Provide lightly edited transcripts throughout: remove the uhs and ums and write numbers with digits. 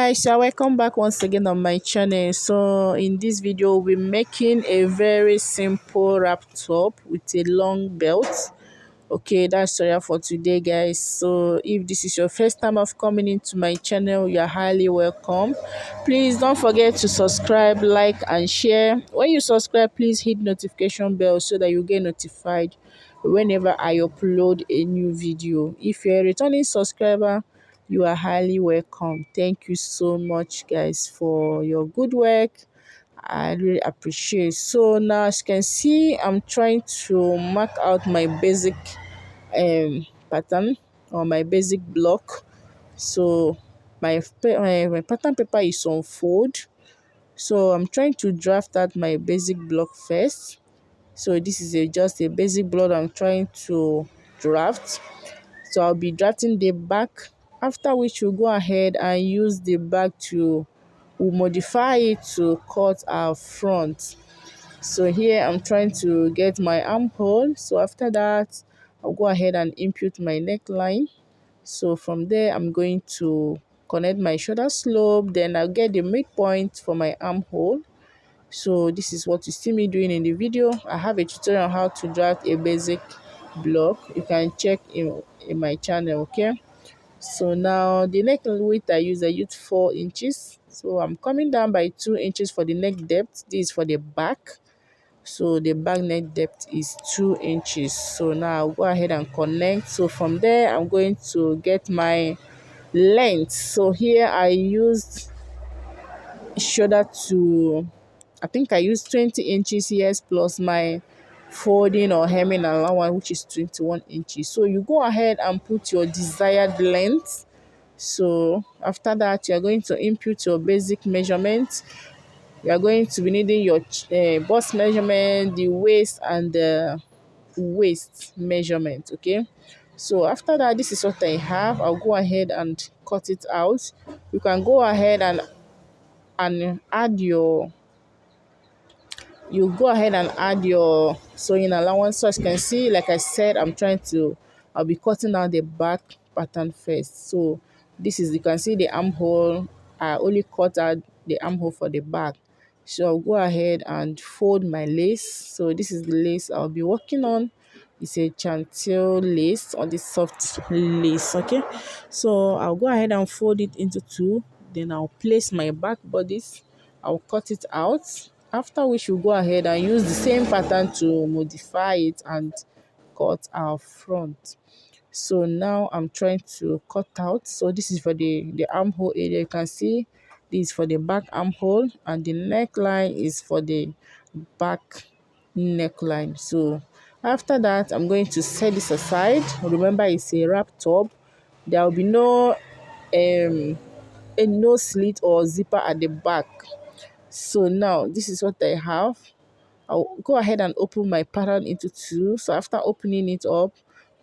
Guys, so welcome back once again on my channel. So in this video we're making a very simple wrap top with a long belt. Okay, that's all for today, guys. So if this is your first time of coming into my channel, you're highly welcome. Please don't forget to subscribe, like and share. When you subscribe, please hit notification bell so that you get notified whenever I upload a new video. If you're a returning subscriber, you are highly welcome. Thank you so much, guys, for your good work. I really appreciate. So now, as you can see, I'm trying to mark out my basic pattern or my basic block. So my pattern paper is on fold. So I'm trying to draft out my basic block first. So this is just a basic block I'm trying to draft. So I'll be drafting the back, after which we'll go ahead and use the back to we'll modify it to cut our front. So here I'm trying to get my armhole. So after that, I'll go ahead and input my neckline. So from there, I'm going to connect my shoulder slope. Then I'll get the midpoint for my armhole. So this is what you see me doing in the video. I have a tutorial on how to draft a basic block. You can check in my channel, okay? So now the neck width I used 4 inches. So I'm coming down by 2 inches for the neck depth. This is for the back. So the back neck depth is 2 inches. So now I'll go ahead and connect. So from there, I'm going to get my length. So here I used shoulder to, I think I used 20 inches here plus my folding or hemming allowance, which is 21 inches. So you go ahead and put your desired length. So after that, you're going to input your basic measurement. You are going to be needing your bust measurement, the waist, and the waist measurement. Okay, so after that, this is what I have. I'll go ahead and cut it out. You can go ahead and add your sewing allowance. So as you can see, like I said, I'll be cutting out the back pattern first. So this is, you can see the armhole. I only cut out the armhole for the back. So I'll go ahead and fold my lace. So this is the lace I'll be working on. It's a chantil lace or the soft lace. Okay, so I'll go ahead and fold it into two. Then I'll place my back bodice. I'll cut it out. After which we'll go ahead and use the same pattern to modify it and cut our front. So now I'm trying to cut out. So this is for the armhole area. You can see this is for the back armhole, and the neckline is for the back neckline. So after that, I'm going to set this aside. Remember, it's a wrap top. There will be no slit or zipper at the back. So now this is what I have. I'll go ahead and open my pattern into two. So after opening it up,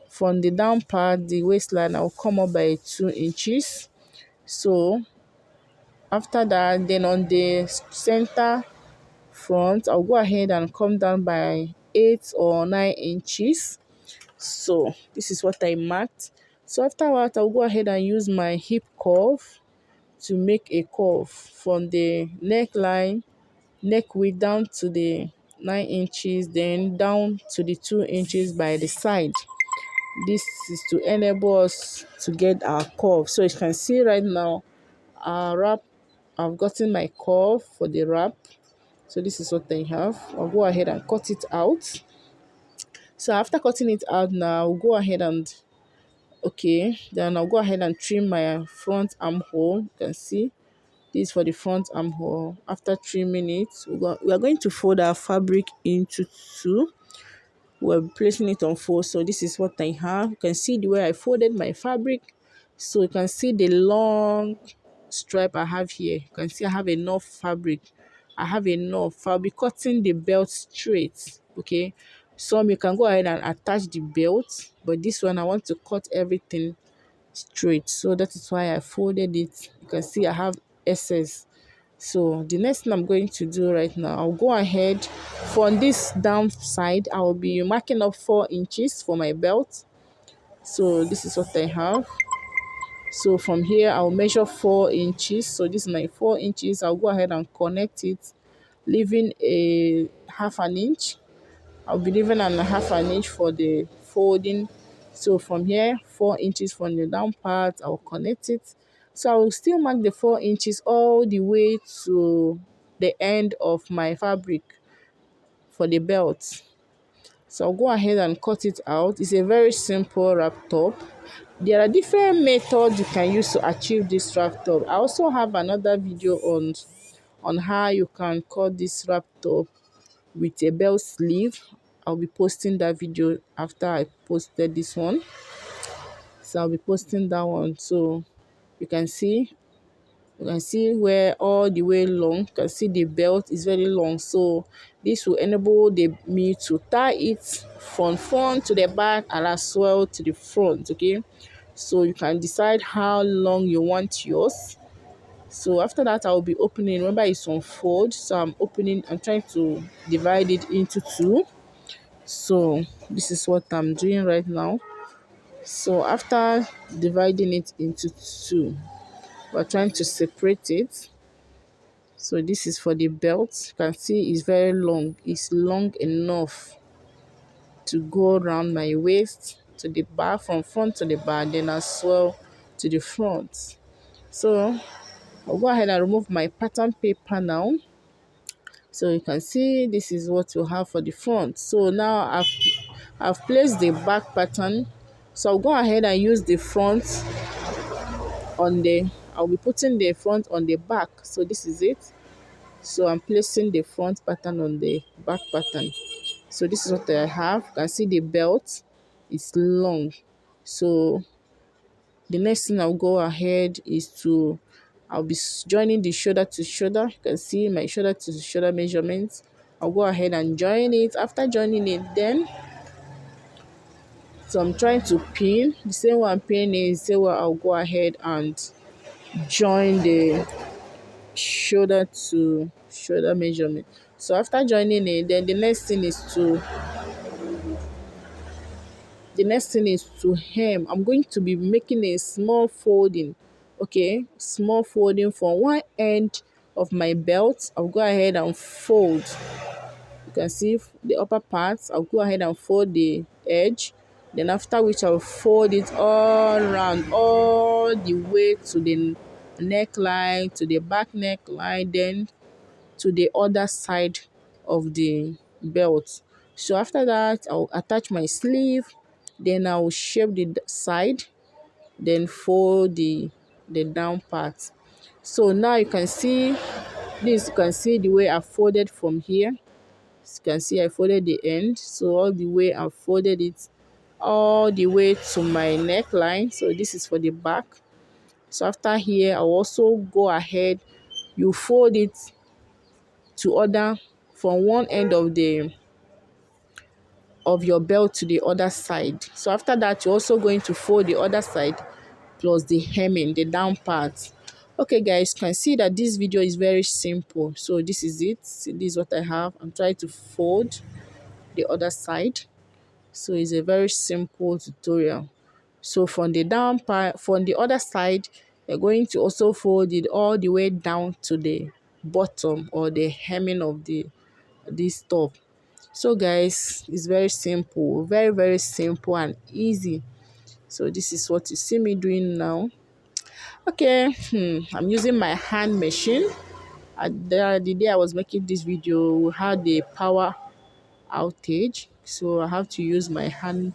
from the down part, the waistline, I'll come up by 2 inches. So after that, then on the center front, I'll go ahead and come down by 8 or 9 inches. So this is what I marked. So afterwards, I'll go ahead and use my hip curve to make a curve from the neckline, neck width down to the 9 inches, then down to the 2 inches by the side. This is to enable us to get our curve. So you can see right now, our wrap, I've gotten my curve for the wrap. So this is what I have. I'll go ahead and cut it out. So after cutting it out now, I'll go ahead and then I'll go ahead and trim my front armhole. You can see this is for the front armhole. After trimming it, we are going to fold our fabric into two. We're placing it on four. So this is what I have. You can see the way I folded my fabric. So you can see the long stripe I have here. You can see I have enough fabric. I'll be cutting the belt straight. Okay, some you can go ahead and attach the belt, but this one I want to cut everything straight. So that is why I folded it. You can see I have excess. So the next thing I'm going to do right now, I'll go ahead from this down side. I'll be marking up 4 inches for my belt. So this is what I have. So from here I'll measure 4 inches. So this is my 4 inches. I'll go ahead and connect it, leaving a half an inch. I'll be leaving a half an inch for the folding. So from here, 4 inches from the down part, I'll connect it. So I will still mark the 4 inches all the way to the end of my fabric for the belt. So I'll go ahead and cut it out. It's a very simple wrap top. There are different methods you can use to achieve this wrap top. I also have another video on how you can cut this wrap top with a belt sleeve. I'll be posting that video after I posted this one. So I'll be posting that one. So you can see where all the way long. You can see the belt is very long. So this will enable me to tie it from front to the back and as well to the front. Okay, so you can decide how long you want yours. So after that, I'll be opening. Remember, it's on fold, so I'm trying to divide it into two. So this is what I'm doing right now. So after dividing it into two, we're trying to separate it. So this is for the belt. You can see it's very long. It's long enough to go around my waist to the back, from front to the back, then as well to the front. So I'll go ahead and remove my pattern paper now. So you can see this is what you have for the front. So now I've placed the back pattern. So I'll go ahead and use the front I'll be putting the front on the back. So this is it. So I'm placing the front pattern on the back pattern. So this is what I have. You can see the belt is long. So the next thing I'll go ahead is I'll be joining the shoulder to shoulder. You can see my shoulder to shoulder measurements. I'll go ahead and join it. After joining it, so I'm trying to pin. The same way I'm pinning is the same way I'll go ahead and join the shoulder to shoulder measurement. So after joining it, then the next thing is to hem. I'm going to be making a small folding. Okay, small folding from one end of my belt. I'll go ahead and fold. You can see the upper parts. I'll go ahead and fold the edge. Then after which I'll fold it all around, all the way to the neckline, to the back neckline, then to the other side of the belt. So after that, I'll attach my sleeve. Then I'll shape the side, then fold the down part. So now you can see this. You can see the way I folded from here. As you can see, I folded the end. So all the way I folded it all the way to my neckline. So this is for the back. So after here, I'll also go ahead. You fold it to other from one end of your belt to the other side. So after that, you're also going to fold the other side plus the hemming, the down part. Okay guys, you can see that this video is very simple. So this is it. See, this is what I have. I'm trying to fold the other side. So it's a very simple tutorial. So from the down part, from the other side, you're going to also fold it all the way down to the bottom or the hemming of this top. So guys, it's very simple, very very simple and easy. So this is what you see me doing now. Okay, I'm using my hand machine. The day I was making this video, we had a power outage, so I have to use my hand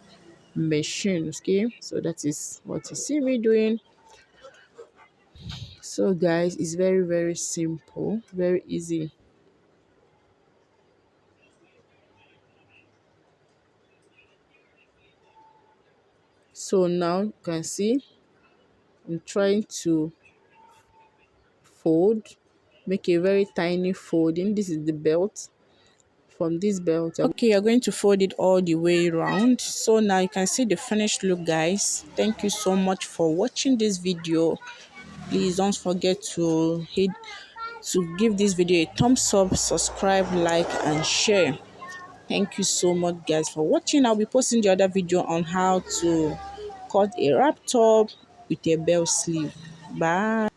machine. Okay, so that is what you see me doing. So guys, it's very very simple, very easy. So now you can see I'm trying to fold, make a very tiny folding. This is the belt. From this belt, okay, you're going to fold it all the way around. So now you can see the finished look guys. Thank you so much for watching this video. Please don't forget to give this video a thumbs up, subscribe, like and share. Thank you so much guys for watching. I'll be posting the other video on how to cut a wrap top with a bell sleeve. Bye.